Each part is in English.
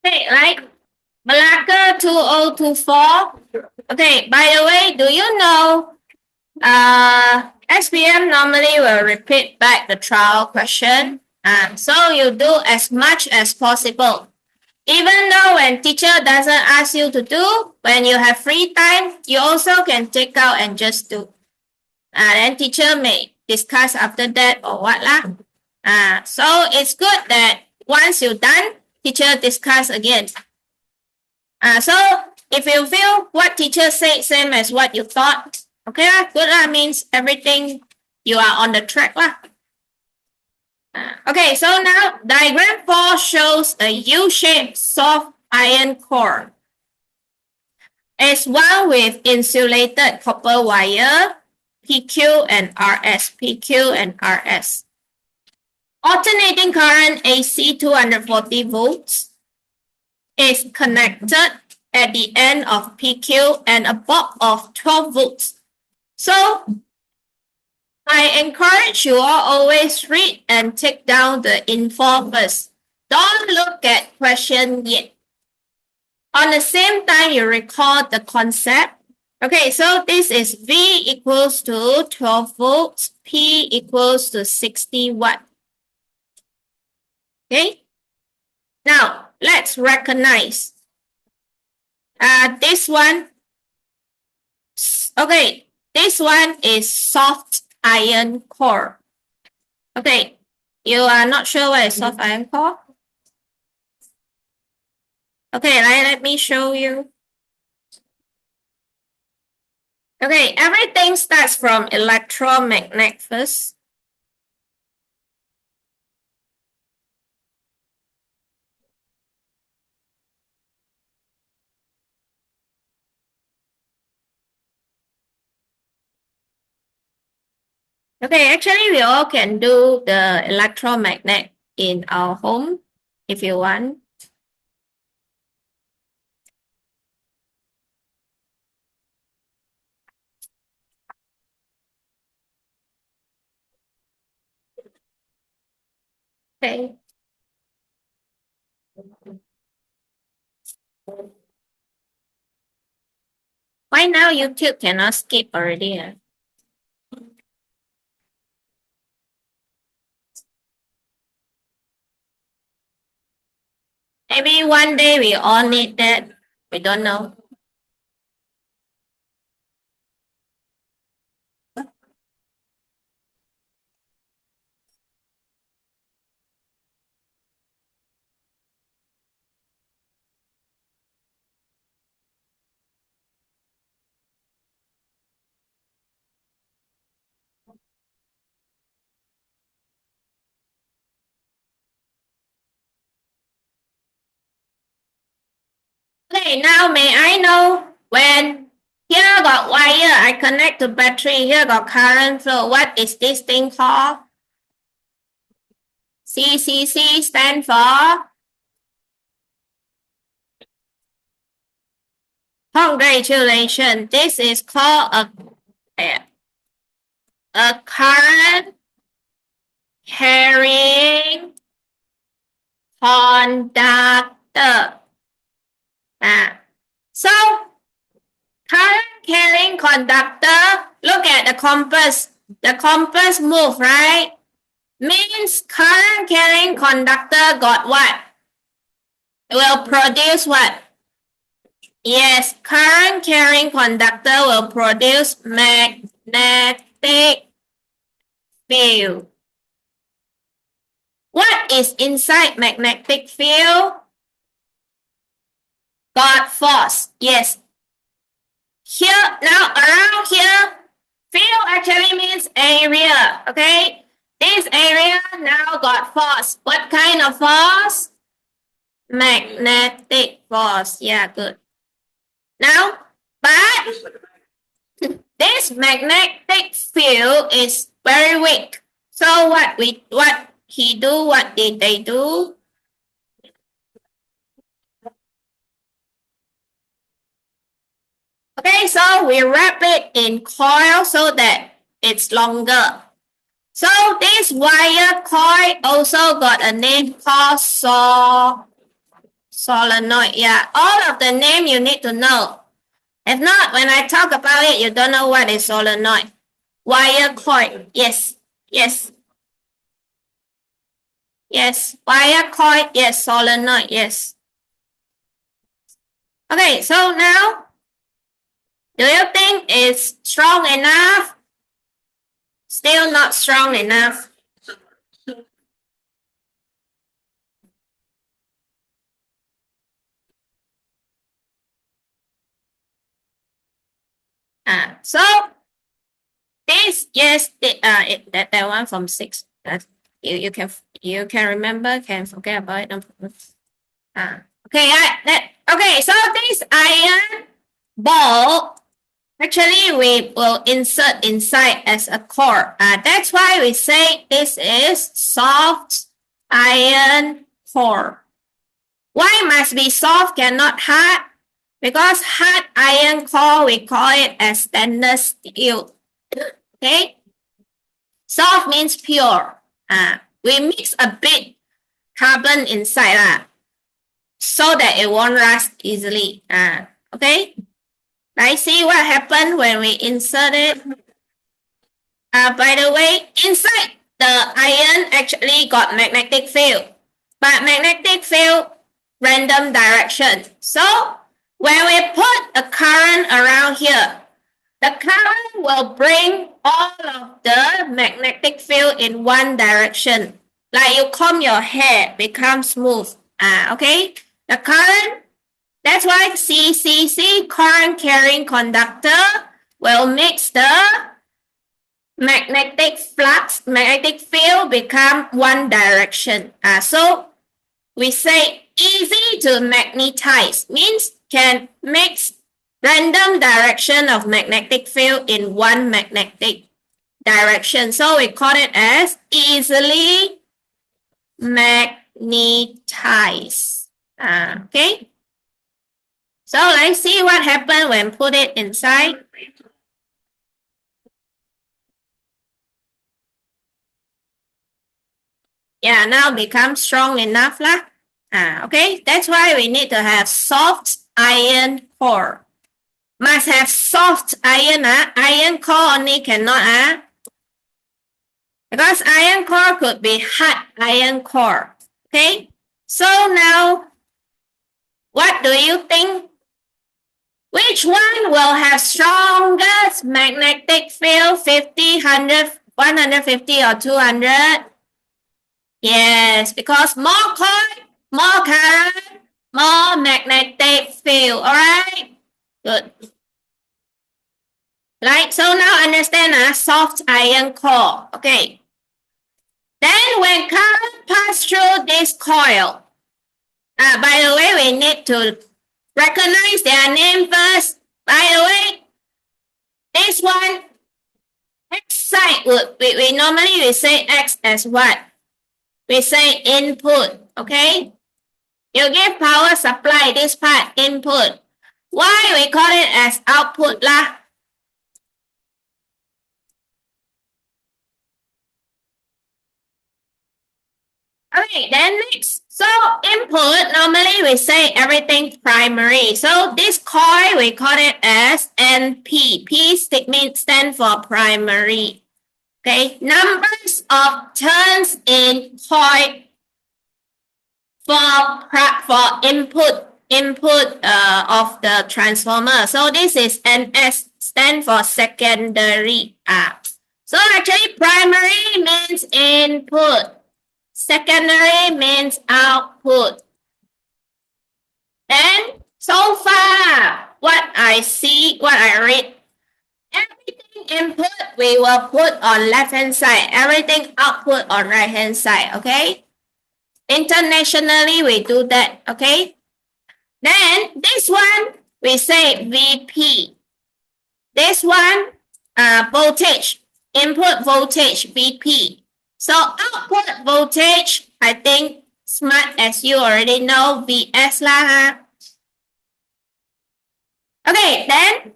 Okay, like Malacca 2024. Okay, by the way, do you know SPM normally will repeat back the trial question. So you do as much as possible. Even though when teacher doesn't ask you to do, when you have free time, you also can take out and just do. Then teacher may discuss after that or what lah. So it's good that once you're done, teacher discuss again. So if you feel what teacher said same as what you thought, okay lah, good lah, means everything you are on the track lah. Okay, so now diagram 4 shows a U-shaped soft iron core. It's one with insulated copper wire, PQ and RS, PQ and RS. Alternating current AC 240 volts is connected at the end of PQ and a bulb of 12 volts. So I encourage you all always read and take down the info first. Don't look at question yet. On the same time, you record the concept. Okay, so this is V equals to 12 volts, P equals to 60 watt. Okay, now let's recognize this one. Okay, this one is soft iron core. Okay, you are not sure what is soft iron core? Okay, let me show you. Okay, everything starts from electromagnet first. Okay, actually we all can do the electromagnet in our home if you want. Okay. Why now YouTube cannot skip already? Maybe one day we all need that. We don't know. Okay, now may I know when here got wire, I connect to battery, here got current flow. What is this thing called? CCC stand for? Congratulations. This is called a current carrying conductor. So current carrying conductor, look at the compass. The compass move, right? Means current carrying conductor got what? It will produce what? Yes, current carrying conductor will produce magnetic field. What is inside magnetic field? Got force. Yes. Here, now around here, field actually means area. Okay? This area now got force. What kind of force? Magnetic force. Yeah, good. Now, but this magnetic field is very weak. So what did they do? Okay, so we wrap it in coil so that it's longer. So this wire coil also got a name called Solenoid. Yeah, all of the name you need to know. If not, when I talk about it, you don't know what is solenoid. Wire coil. Yes. Yes. Yes. Wire coil. Yes. Solenoid. Yes. Okay, so now, do you think it's strong enough? Still not strong enough. So this, yes, that one from 6. That you can remember, can forget about it. No problem. Okay, okay. So this iron ball, actually, we will insert inside as a core. That's why we say this is soft iron core. Why must be soft, cannot hard? Because hard iron core, we call it as stainless steel. Okay? Soft means pure. We mix a bit carbon inside so that it won't rust easily. Okay? Let's see what happened when we insert it. By the way, inside the iron actually got magnetic field. But magnetic field, random direction. So, when we put a current around here, the current will bring all of the magnetic field in one direction. Like you comb your hair, becomes smooth. Okay? The current, that's why CCC, current carrying conductor, will mix the magnetic flux, magnetic field become one direction. So we say easy to magnetize, means can mix random direction of magnetic field in one magnetic direction. So we call it as easily magnetized. Okay. So let's see what happened when put it inside. Yeah, now become strong enough lah. Okay, that's why we need to have soft iron core. Must have soft iron. Iron core only cannot. Because iron core could be hard iron core. Okay, so now, what do you think? Which one will have strongest magnetic field? 50, 100, 150 or 200? Yes, because more coil, more current, more magnetic field. All right? Good. Right, so now understand soft iron core. Okay. Then when current pass through this coil, by the way, we need to recognize their name first. By the way, this one, X side, we normally say X as what? We say input, okay? You give power supply, this part, input. Why we call it as output lah? Okay, then next. So input, normally we say everything primary. So this coil, we call it as NP. P stand for primary. Okay, numbers of turns in coil for input of the transformer. So this is NS, stand for secondary. So actually primary means input. Secondary means output. And so far, what I see, what I read, everything input we will put on left-hand side. Everything output on right-hand side, okay? Internationally, we do that, okay? Then, this one, we say VP. This one, voltage, input voltage, VP. So output voltage, I think smart as you already know, VS lah. Okay, then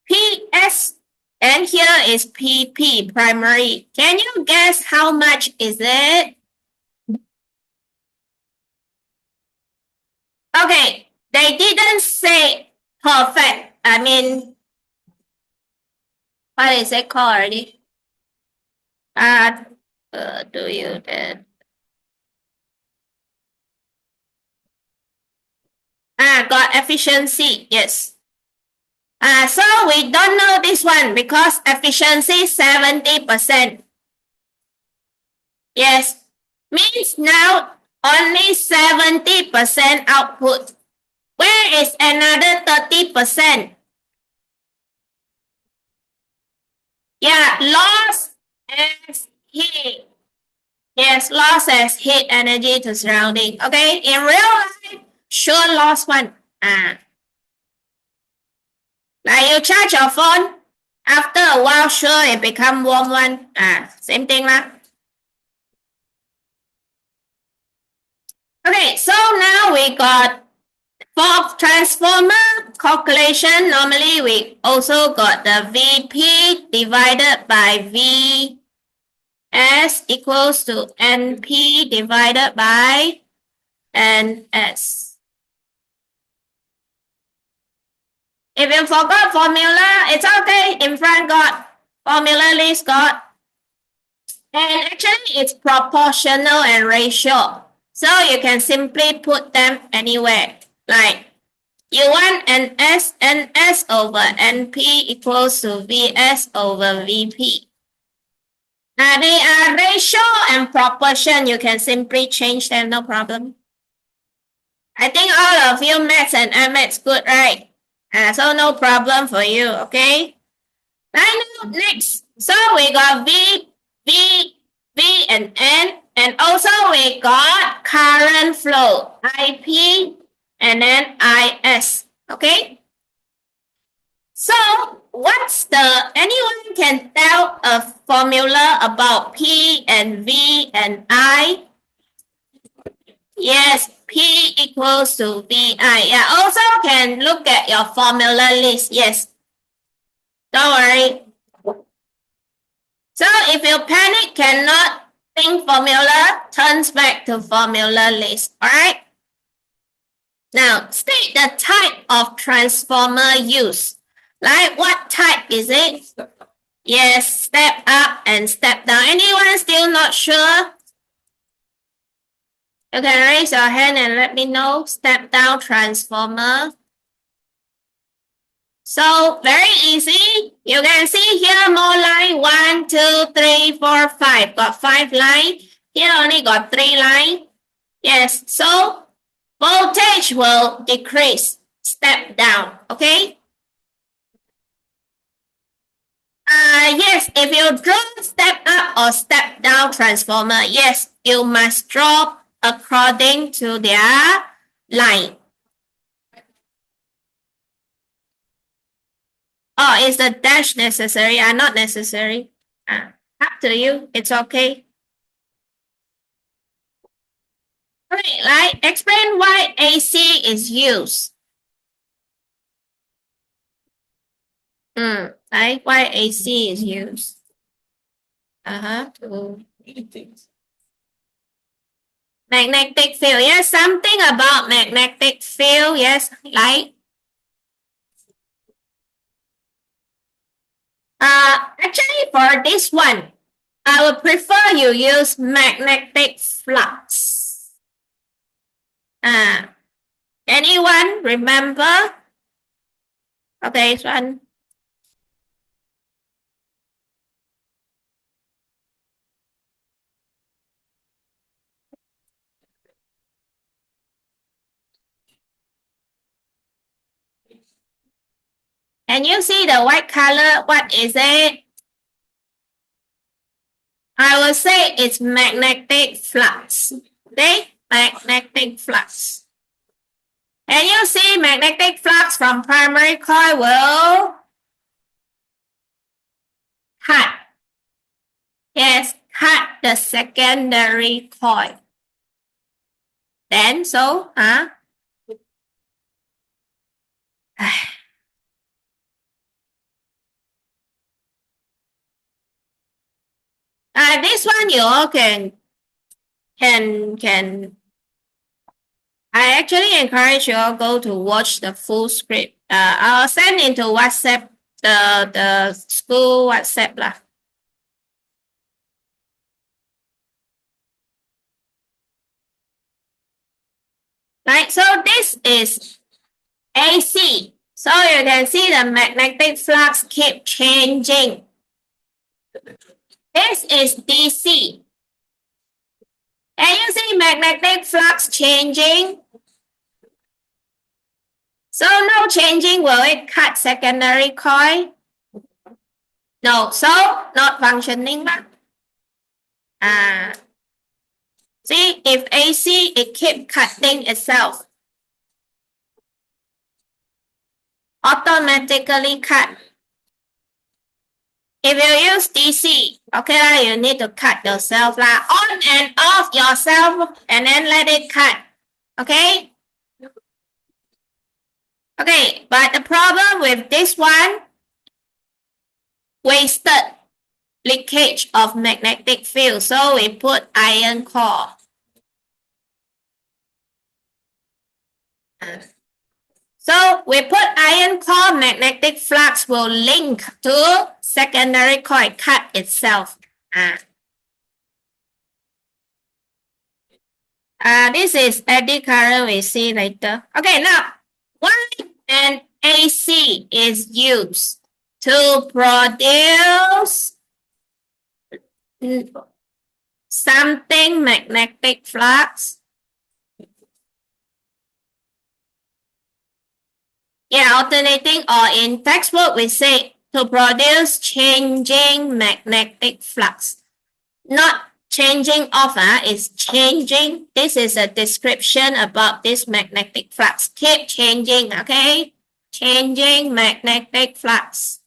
PS, and here is PP, primary. Can you guess how much is it? Okay, they didn't say perfect. I mean, what is it called already? Do you then? Got efficiency. Yes. So we don't know this one because efficiency 70%. Yes. Means now only 70% output. Where is another 30%? Yeah, loss as heat. Yes, loss as heat energy to surrounding. Okay, in real life, sure loss one. Like you charge your phone, after a while, sure it become warm one. Same thing lah. Okay, so now we got for transformer calculation. Normally we also got the VP divided by V S equals to NP divided by NS. If you forgot formula, it's okay. In front got formula list got. And actually it's proportional and ratio. So you can simply put them anywhere. Like you want NS over NP equals to VS over VP. Now they are ratio and proportion. You can simply change them, no problem. I think all of you maths and MX good, right? So no problem for you, okay? Now next. So we got V and N, and also we got current flow, IP and then IS, okay? So what's anyone can tell a formula about P and V and I? Yes, P equals to VI. Yeah, also can look at your formula list. Yes. Don't worry. So if you panic, cannot think formula, turns back to formula list. Alright? Now, state the type of transformer used. Like what type is it? Yes, step up and step down. Anyone still not sure? You can raise your hand and let me know. Step down transformer. So very easy. You can see here more line. 1, 2, 3, 4, 5. Got 5 line. Here only got 3 line. Yes. So voltage will decrease. Step down. Okay. Yes. If you draw step up or step down transformer, yes, you must draw according to their line. Oh, is the dash necessary? Not necessary. Up to you. It's okay. Okay, like explain why AC is used. Like why AC is used. Magnetic field. Yes, something about magnetic field. Yes, like. Actually, for this one, I would prefer you use magnetic flux. Anyone remember? Okay, this one. Can you see the white color? What is it? I will say it's magnetic flux. Okay, magnetic flux. And you see magnetic flux from primary coil will cut. Yes, cut the secondary coil. Then so, this one you all can I actually encourage you all go to watch the full script. I'll send into WhatsApp the school WhatsApp lah. Right, so this is AC. So you can see the magnetic flux keep changing. This is DC. Can you see magnetic flux changing? So no changing, will it cut secondary coil? No, so not functioning. See, if AC, it keep cutting itself. Automatically cut. If you use DC, okay, you need to cut yourself lah. On and off yourself and then let it cut. Okay? Okay, but the problem with this one, wasted leakage of magnetic field. So we put iron core. So we put iron core, magnetic flux will link to secondary coil, cut itself. This is eddy current, we see later. Okay, now, why an AC is used to produce something magnetic flux? Yeah, alternating, or in textbook we say to produce changing magnetic flux. Not changing off, it's changing. This is a description about this magnetic flux. Keep changing, okay? Changing magnetic flux.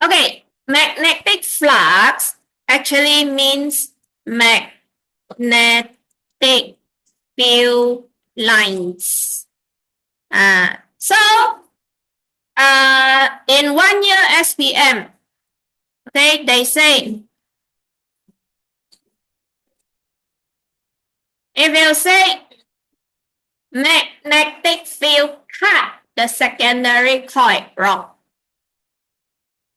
Okay, magnetic flux actually means magnetic field lines. So, in 1 year SPM, okay, they say, if you say magnetic field cut the secondary coil, wrong.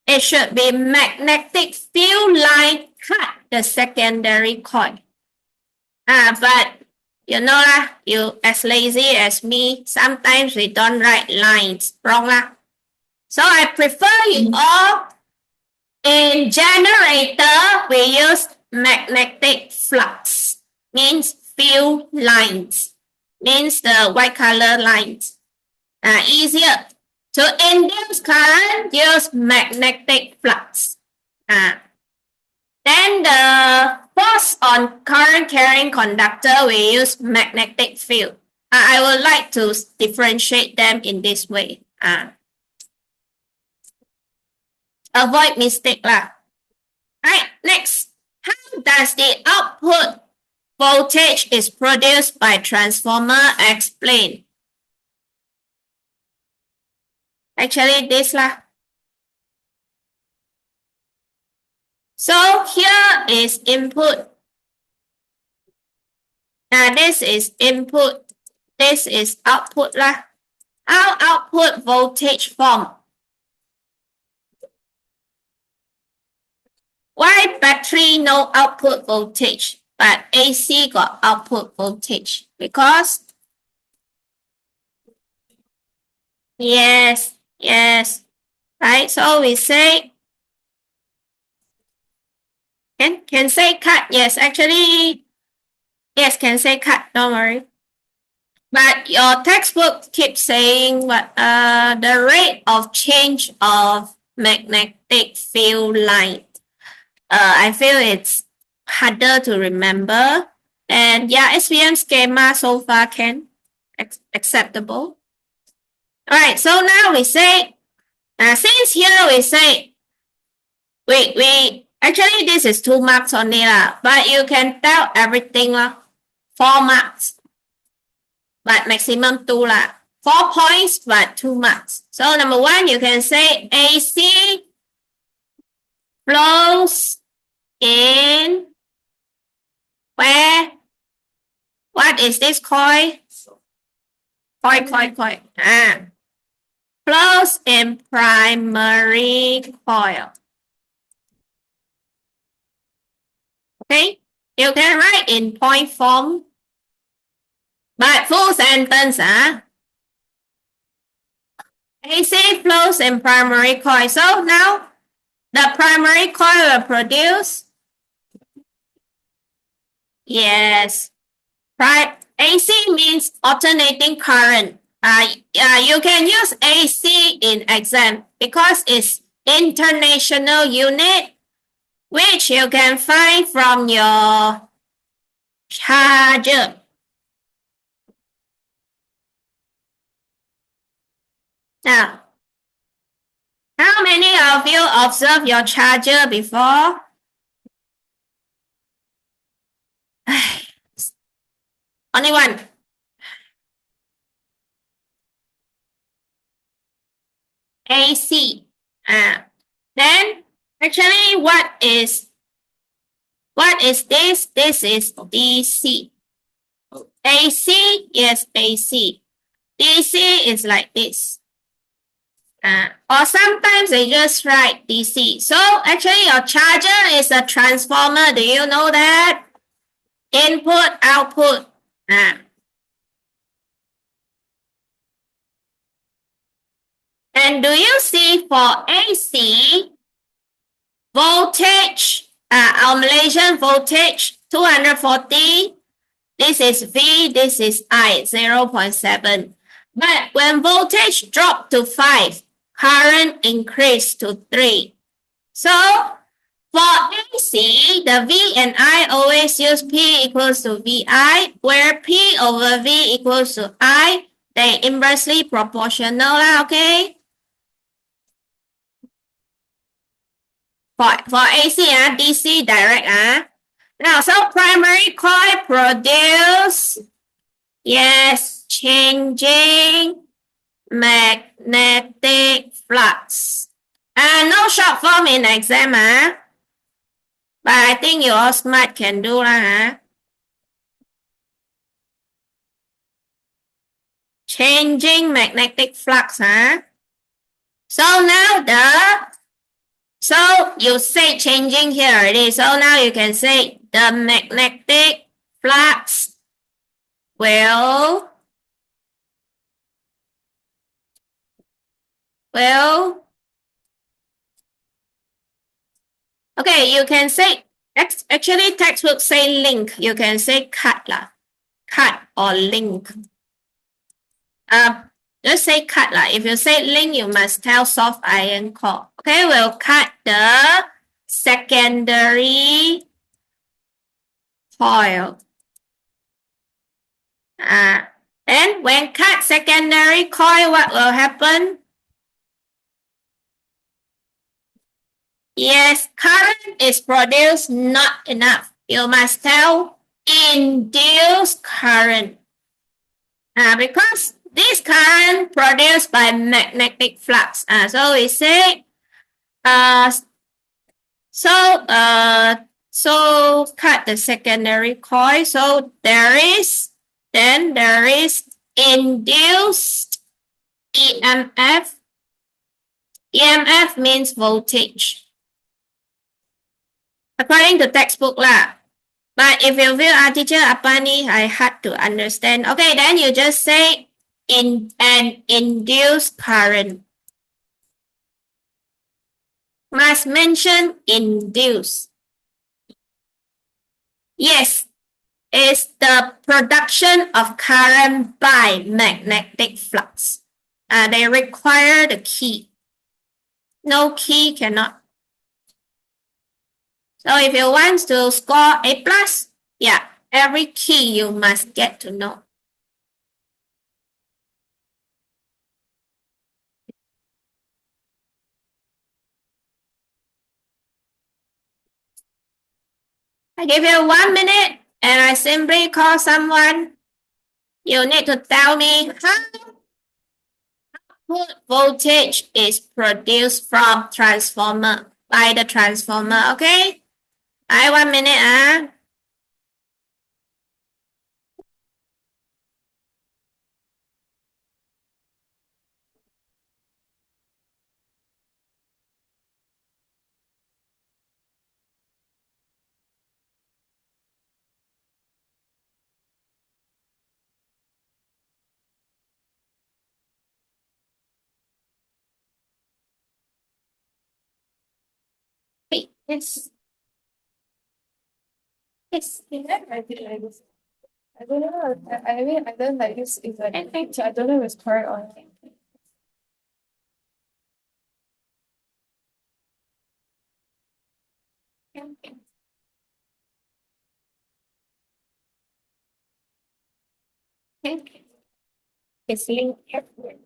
It should be magnetic field line cut the secondary coil. But you know lah, you as lazy as me, sometimes we don't write lines, wrong lah. So I prefer you all, in generator, we use magnetic flux, means field lines, means the white color lines. Easier. To induce current, use magnetic flux. Then the force on current carrying conductor, we use magnetic field. I would like to differentiate them in this way. Avoid mistake lah. Right, next. How does the output voltage is produced by transformer? Explain. Actually, this lah. So here is input. This is input. This is output lah. How output voltage form? Why battery no output voltage, but AC got output voltage? Because yes, right. So we say can say cut. Yes, actually, yes, can say cut. Don't worry. But your textbook keeps saying what the rate of change of magnetic field line. I feel it's harder to remember. And yeah, SPM schema so far can acceptable. All right, so now we say, since here we say, we actually this is 2 marks only lah, but you can tell everything lah, 4 marks, but maximum 2 lah. 4 points, but 2 marks. So number 1, you can say AC flows in where? What is this coil? Coil. Flows in primary coil. Okay, you can write in point form, but full sentence. AC flows in primary coil. So now the primary coil will produce. Yes. AC means alternating current. You can use AC in exam because it's international unit, which you can find from your charger. Now, how many of you observed your charger before? Only one. AC. Then actually what is this? This is DC. AC, yes, AC. DC is like this. Or sometimes they just write DC. So actually your charger is a transformer. Do you know that? Input, output. And do you see for AC, voltage, our Malaysian voltage, 240. This is V, this is I, 0.7. But when voltage dropped to 5, current increased to 3. So for AC, the V and I always use P equals to VI, where P over V equals to I. They inversely proportional, okay? For AC, DC direct. Now, so primary coil produce, yes, changing magnetic flux. No short form in exam, but I think you all smart can do lah. Changing magnetic flux. So now so you say changing here already. So now you can say the magnetic flux will okay, you can say actually textbook say link. You can say cut lah. Cut or link. Just say cut lah. If you say link, you must tell soft iron core. Okay, we'll cut the secondary coil. And when cut secondary coil, what will happen? Yes, current is produced, not enough. You must tell induced current. Because this current produced by magnetic flux. So we say, so cut the secondary coil. So there is induced EMF. EMF means voltage. According to textbook lah. But if you feel teacher apa ni, I had to understand. Okay, then you just say in an induced current. Must mention induced. Yes, it's the production of current by magnetic flux. They require the key. No key cannot. So if you want to score A+, yeah, every key you must get to know. I give you 1 minute and I simply call someone. You need to tell me how voltage is produced from transformer, by the transformer, okay? Right, 1 minute, ah. Wait, yes. Yes. Yeah, I don't know. I mean, I don't like this. It's like, so I don't know if it's correct or not. Okay. It's linked everywhere.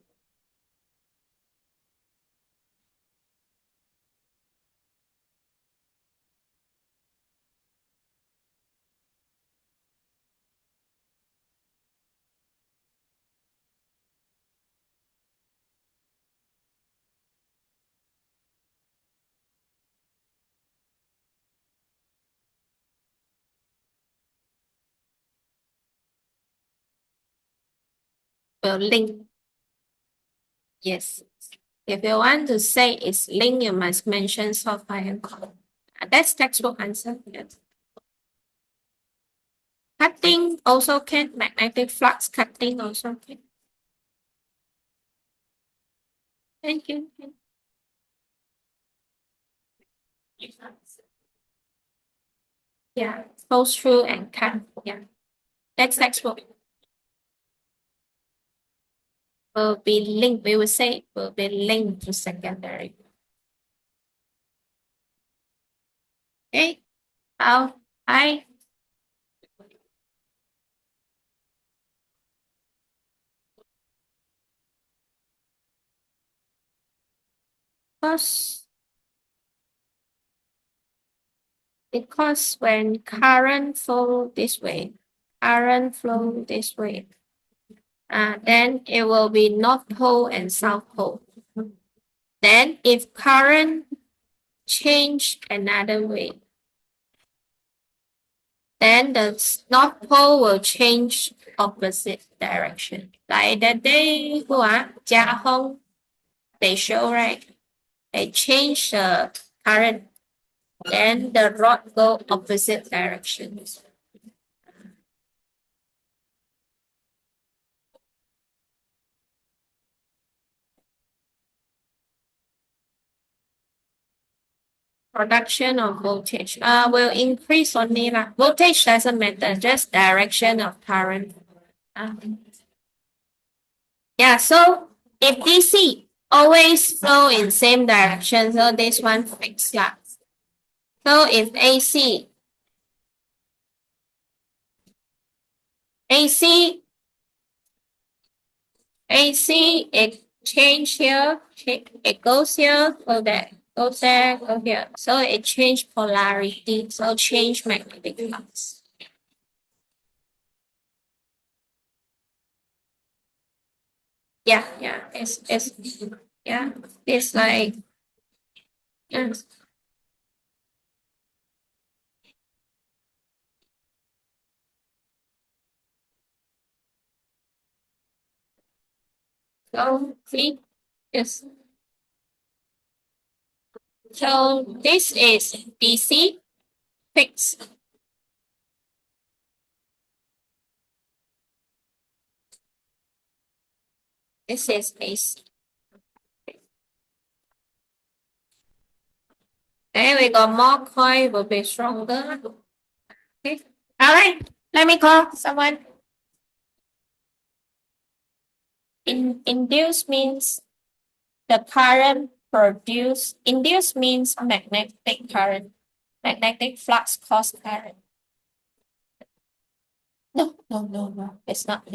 Will link. Yes. If you want to say it's linked, you must mention soft iron core. That's textbook answer. Yes. Cutting also can. Magnetic flux cutting also can. Thank you. Yeah, goes through and cut. Yeah, that's textbook. Will be linked. We will say will be linked to secondary. Okay. How I because when current flow this way, then it will be north pole and south pole. Then if current change another way, then the north pole will change opposite direction. Like that day, who are Jia Hong, they show, right? They change the current, then the rod go opposite directions. Production of voltage will increase only lah. Voltage doesn't matter, just direction of current. Yeah, so if DC always flow in same direction, so this one fixed lah. So if AC, it change here, it goes here, go there, goes there, go here. So it change polarity, so change magnetic flux. Yeah, it's yeah, it's like yeah. So see, yes. So this is DC fixed. This is AC. Then we got more coil will be stronger. Okay. All right. Let me call someone. Induce means the current produced. Induce means magnetic current. Magnetic flux cause current. No. It's not.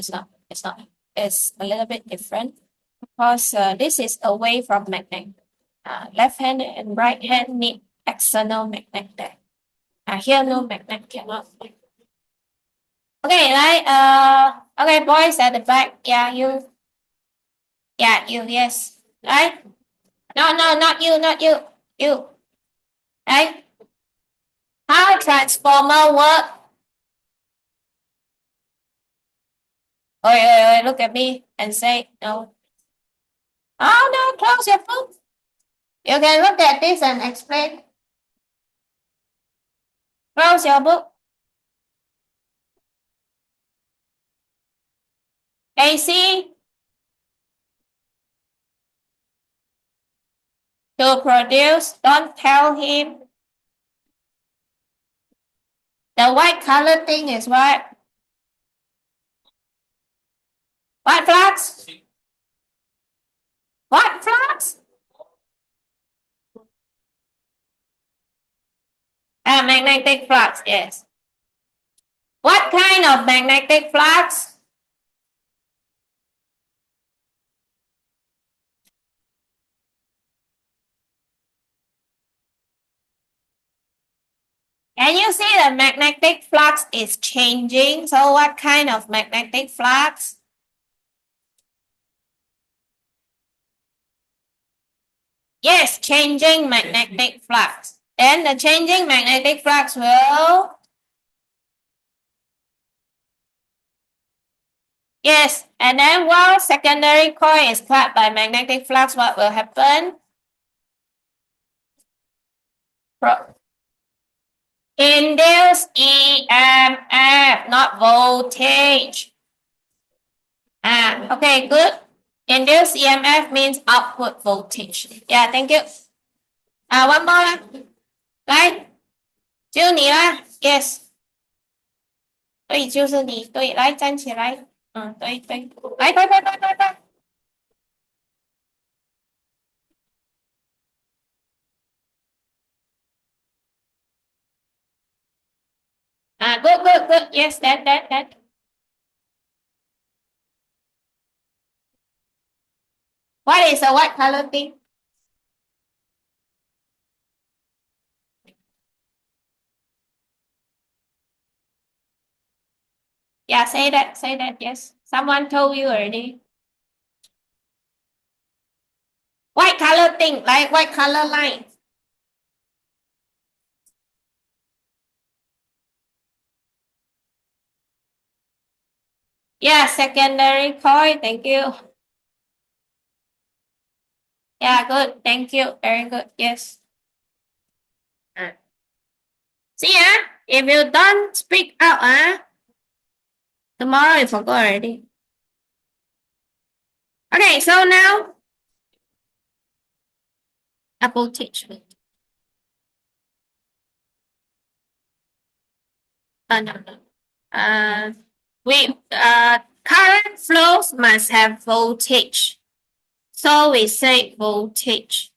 It's a little bit different because this is away from magnet. Left hand and right hand need external magnet. Here no magnet cannot. Okay, right. Okay, boys at the back. Yeah, you. Yeah, you. Yes. Right. No, not you. You. Right. How transformer work? Oi, look at me and say no. Oh no, close your book. You can look at this and explain. Close your book. AC to produce, don't tell him. The white color thing is what? What flux? What flux? Magnetic flux, yes. What kind of magnetic flux? Can you see the magnetic flux is changing? So what kind of magnetic flux? Yes, changing magnetic flux. Then the changing magnetic flux will... Yes, and then while secondary coil is cut by magnetic flux, what will happen? Induce EMF, not voltage. Okay, good. Induce EMF means output voltage. Yeah, thank you. One more 啦，来，就你啦 ，Yes。对，就是你，对，来站起来，对，来，快。Good. Yes, that. What is a white color thing? Yeah, say that, yes. Someone told you already. White color thing, like white color line. Yeah, secondary coil, thank you. Yeah, good, thank you, very good, yes. See, if you don't speak out, tomorrow you forgot already. Okay, so now, a voltage. No. Current flows must have voltage. So we say voltage.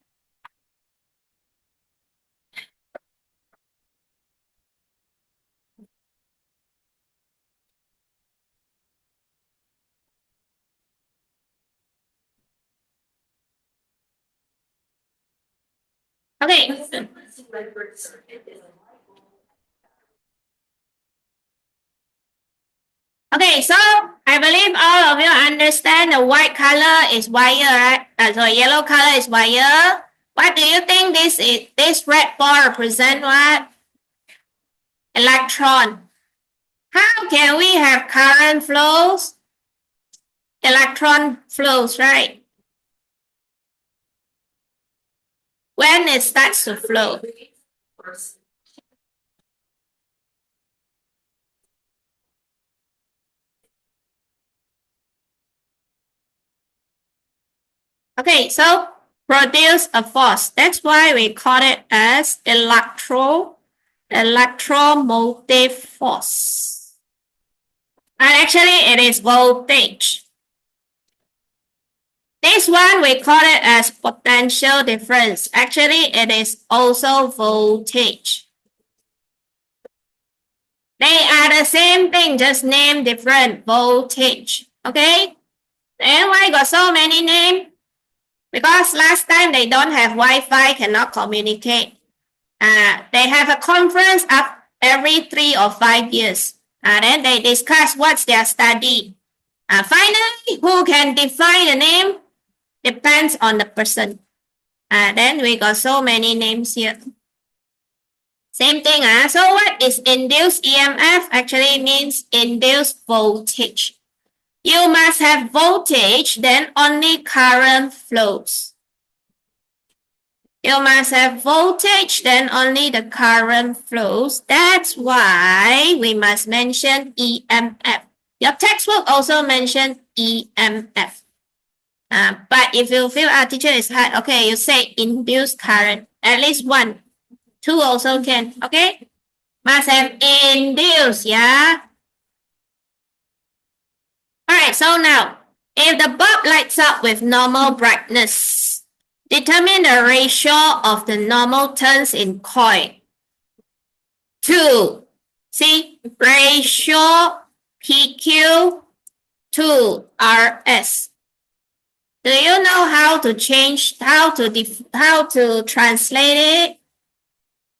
Okay. Okay, so I believe all of you understand the white color is wire, right? So yellow color is wire. What do you think this is? This red bar represent what? Electron. How can we have current flows? Electron flows, right? When it starts to flow. Okay, so produce a force. That's why we call it as electromotive force. And actually it is voltage. This one we call it as potential difference. Actually it is also voltage. They are the same thing, just name different, voltage. Okay? And why got so many names? Because last time they don't have Wi-Fi, cannot communicate. They have a conference up every 3 or 5 years. Then they discuss what's their study. Finally, who can define the name? Depends on the person. Then we got so many names here. Same thing. So what is induced EMF? Actually means induced voltage. You must have voltage, then only current flows. You must have voltage, then only the current flows. That's why we must mention EMF. Your textbook also mentioned EMF. But if you feel our teacher is hard, okay, you say induced current. At least one. Two also can, okay? Must have induced, yeah? Alright, so now, if the bulb lights up with normal brightness, determine the ratio of the normal turns in coil. 2. See, ratio PQ to RS. Do you know how to change, how to translate it?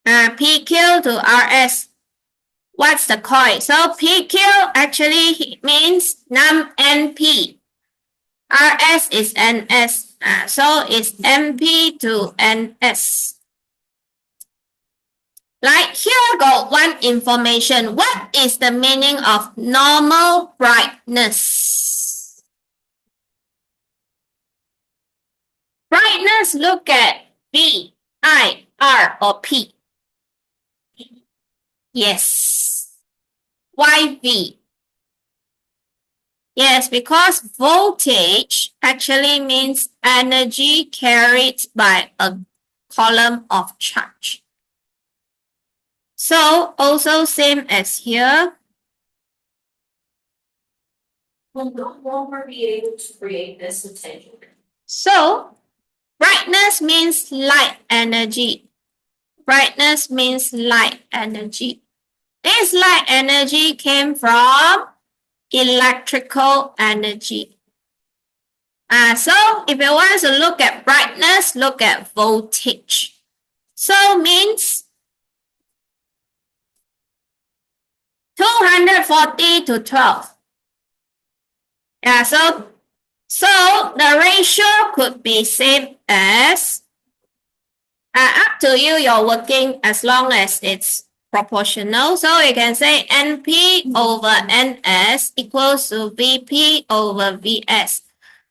PQ to RS. What's the coil? So PQ actually means NP. RS is NS. So it's MP to NS. Like here got one information. What is the meaning of normal brightness? Brightness, look at V, I, R, or P. Yes. Why V? Yes, because voltage actually means energy carried by a column of charge. So also same as here. Will no longer be able to create this potential. So brightness means light energy. Brightness means light energy. This light energy came from electrical energy. So if you want to look at brightness, look at voltage. So means 240 to 12. Yeah, so the ratio could be same as, up to you, you're working as long as it's proportional. So you can say NP over NS equals to VP over VS,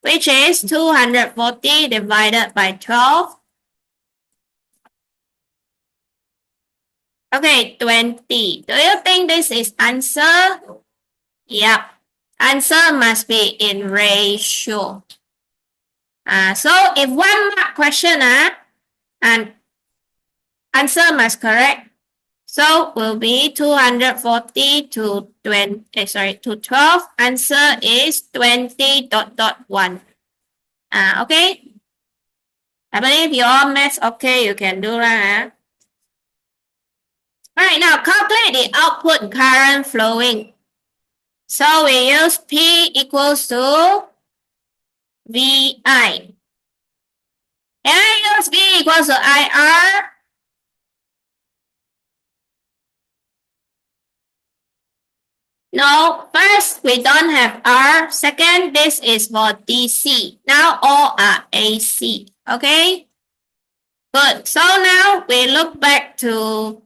which is 240 divided by 12. Okay, 20. Do you think this is answer? Yep. Answer must be in ratio. So if 1 mark question, and answer must correct. So will be 240 to 12. Answer is 20.1. Okay. I believe your maths okay, you can do that. Alright, now calculate the output current flowing. So we use P equals to VI. Can I use V equals to IR? No, first we don't have R. Second, this is for DC. Now all are AC. Okay? Good. So now we look back to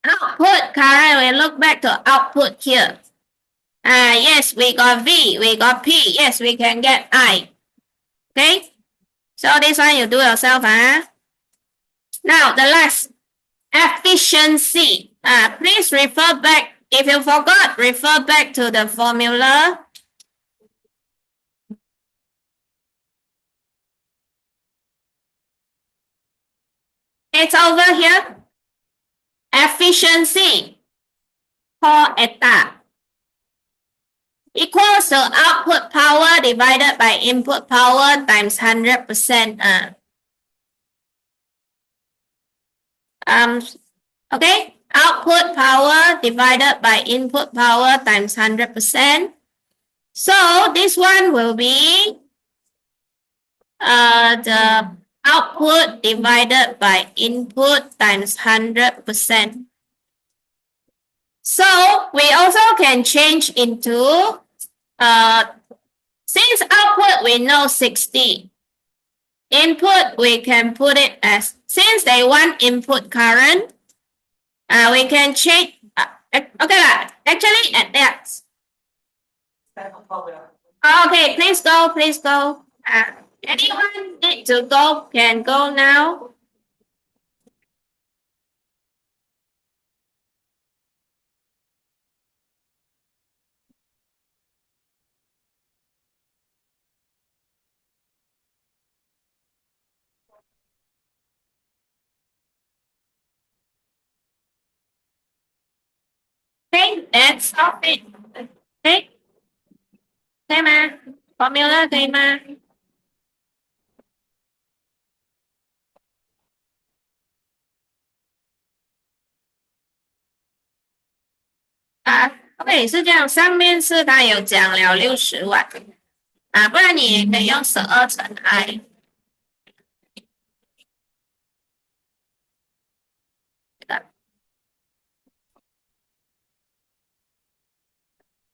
output current. We look back to output here. Yes, we got V, we got P. Yes, we can get I. Okay? So this one you do yourself. Now the last, efficiency. Please refer back. If you forgot, refer back to the formula. It's over here. Efficiency, per eta, equals to output power divided by input power times 100%. Okay, output power divided by input power times 100%. So this one will be the output divided by input times 100%. So we also can change into, since output we know 60, input we can put it as, since they want input current, We can change. Okay lah. Actually, at that. Okay, please go. Please go. Anyone need to go can go now. Okay, that's all it. Okay. 可以吗？Formula 可以吗？OK 是这样，上面是它有讲了60万不然你也可以用12乘 I。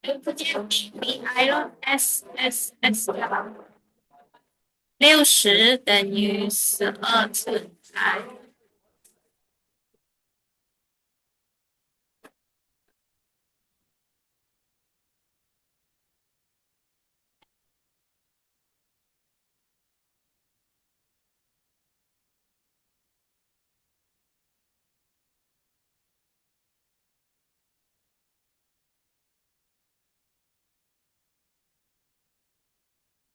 就直接 BI 咯，S 60等于12乘 I。